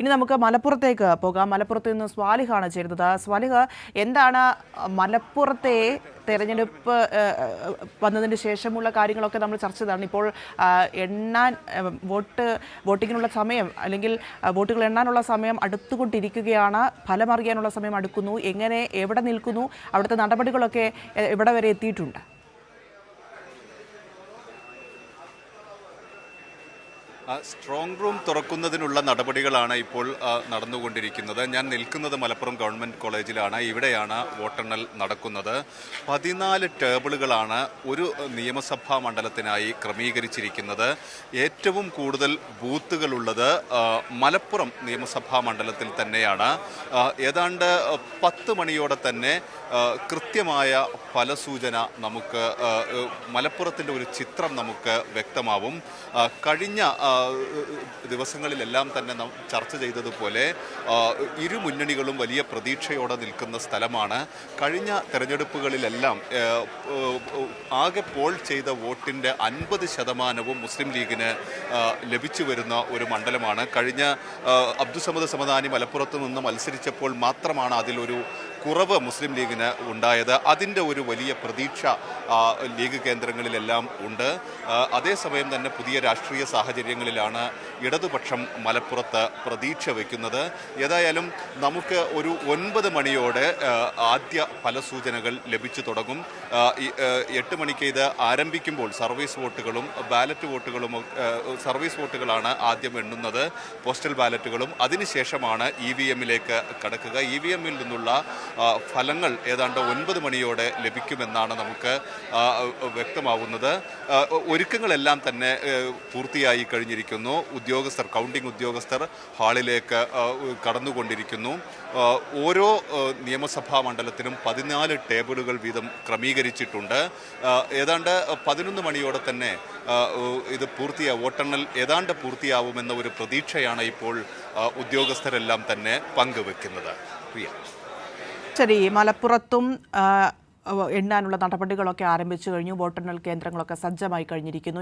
ഇനി നമുക്ക് മലപ്പുറത്തേക്ക് പോകാം. മലപ്പുറത്ത് നിന്ന് സ്വാലിഹാണ് ചേരുന്നത്. സ്വാലിഹ, എന്താണ് മലപ്പുറത്തെ തെരഞ്ഞെടുപ്പ് വന്നതിന് ശേഷമുള്ള കാര്യങ്ങളൊക്കെ നമ്മൾ ചർച്ച ചെയ്തതാണ്. ഇപ്പോൾ എണ്ണാൻ വോട്ടിങ്ങിനുള്ള സമയം അല്ലെങ്കിൽ വോട്ടുകൾ എണ്ണാനുള്ള സമയം അടുത്തുകൊണ്ടിരിക്കുകയാണ്. ഫലം അറിയാനുള്ള സമയം അടുക്കുന്നു. എവിടെ നിൽക്കുന്നു? അവിടുത്തെ നടപടികളൊക്കെ എവിടെ വരെ എത്തിയിട്ടുണ്ട്? സ്ട്രോങ് റൂം തുറക്കുന്നതിനുള്ള നടപടികളാണ് ഇപ്പോൾ നടന്നുകൊണ്ടിരിക്കുന്നത്. ഞാൻ നിൽക്കുന്നത് മലപ്പുറം ഗവൺമെൻറ് കോളേജിലാണ്. ഇവിടെയാണ് വോട്ടെണ്ണൽ നടക്കുന്നത്. 14 ടേബിളുകളാണ് ഒരു നിയമസഭാ മണ്ഡലത്തിനായി ക്രമീകരിച്ചിരിക്കുന്നത്. ഏറ്റവും കൂടുതൽ ബൂത്തുകളുള്ളത് മലപ്പുറം നിയമസഭാ മണ്ഡലത്തിൽ തന്നെയാണ്. ഏതാണ്ട് 10 മണിയോടെ തന്നെ കൃത്യമായ ഫലസൂചന നമുക്ക് മലപ്പുറത്തിൻ്റെ ഒരു ചിത്രം നമുക്ക് വ്യക്തമാവും. കഴിഞ്ഞ ദിവസങ്ങളിലെല്ലാം തന്നെ നാം ചർച്ച ചെയ്തതുപോലെ ഇരു മുന്നണികളും വലിയ പ്രതീക്ഷയോടെ നിൽക്കുന്ന സ്ഥലമാണ്. കഴിഞ്ഞ തെരഞ്ഞെടുപ്പുകളിലെല്ലാം ആകെ പോൾ ചെയ്ത വോട്ടിൻ്റെ 50% മുസ്ലിം ലീഗിന് ലഭിച്ചു വരുന്ന ഒരു മണ്ഡലമാണ്. കഴിഞ്ഞ അബ്ദുസമദ് സമദാനി മലപ്പുറത്ത് നിന്ന് മത്സരിച്ചപ്പോൾ മാത്രമാണ് അതിലൊരു കുറവ് മുസ്ലിം ലീഗിന് ഉണ്ടായത്. അതിൻ്റെ ഒരു വലിയ പ്രതീക്ഷ ലീഗ് കേന്ദ്രങ്ങളിലെല്ലാം ഉണ്ട്. അതേസമയം തന്നെ പുതിയ രാഷ്ട്രീയ സാഹചര്യങ്ങളിലാണ് ഇടതുപക്ഷം മലപ്പുറത്ത് പ്രതീക്ഷ വയ്ക്കുന്നത്. ഏതായാലും നമുക്ക് ഒരു 9 മണിയോടെ ആദ്യ ഫലസൂചനകൾ ലഭിച്ചു തുടങ്ങും. 8 മണിക്ക് ഇത് ആരംഭിക്കുമ്പോൾ സർവീസ് വോട്ടുകളും ബാലറ്റ് വോട്ടുകളും സർവീസ് വോട്ടുകളാണ് ആദ്യം എണ്ണുന്നത്, പോസ്റ്റൽ ബാലറ്റുകളും. അതിനുശേഷമാണ് EVM-ലേക്ക് കടക്കുക. EVM-ൽ നിന്നുള്ള ഫലങ്ങൾ ഏതാണ്ട് 9 മണിയോടെ ലഭിക്കുമെന്നാണ് നമുക്ക് വ്യക്തമാവുന്നത്. ഒരുക്കങ്ങളെല്ലാം തന്നെ പൂർത്തിയായി കഴിഞ്ഞിരിക്കുന്നു. കൗണ്ടിംഗ് ഉദ്യോഗസ്ഥർ ഹാളിലേക്ക് കടന്നുകൊണ്ടിരിക്കുന്നു. ഓരോ നിയമസഭാ മണ്ഡലത്തിനും 14 ടേബിളുകൾ വീതം ക്രമീകരിച്ചിട്ടുണ്ട്. ഏതാണ്ട് 11 മണിയോടെ തന്നെ ഇത് വോട്ടെണ്ണൽ ഏതാണ്ട് പൂർത്തിയാവുമെന്ന ഒരു പ്രതീക്ഷയാണ് ഇപ്പോൾ ഉദ്യോഗസ്ഥരെല്ലാം തന്നെ പങ്കുവെക്കുന്നത്. ശരി, മലപ്പുറത്തും എണ്ണാനുള്ള നടപടികളൊക്കെ ആരംഭിച്ചു കഴിഞ്ഞു. വോട്ടെണ്ണൽ കേന്ദ്രങ്ങളൊക്കെ സജ്ജമായി കഴിഞ്ഞിരിക്കുന്നു.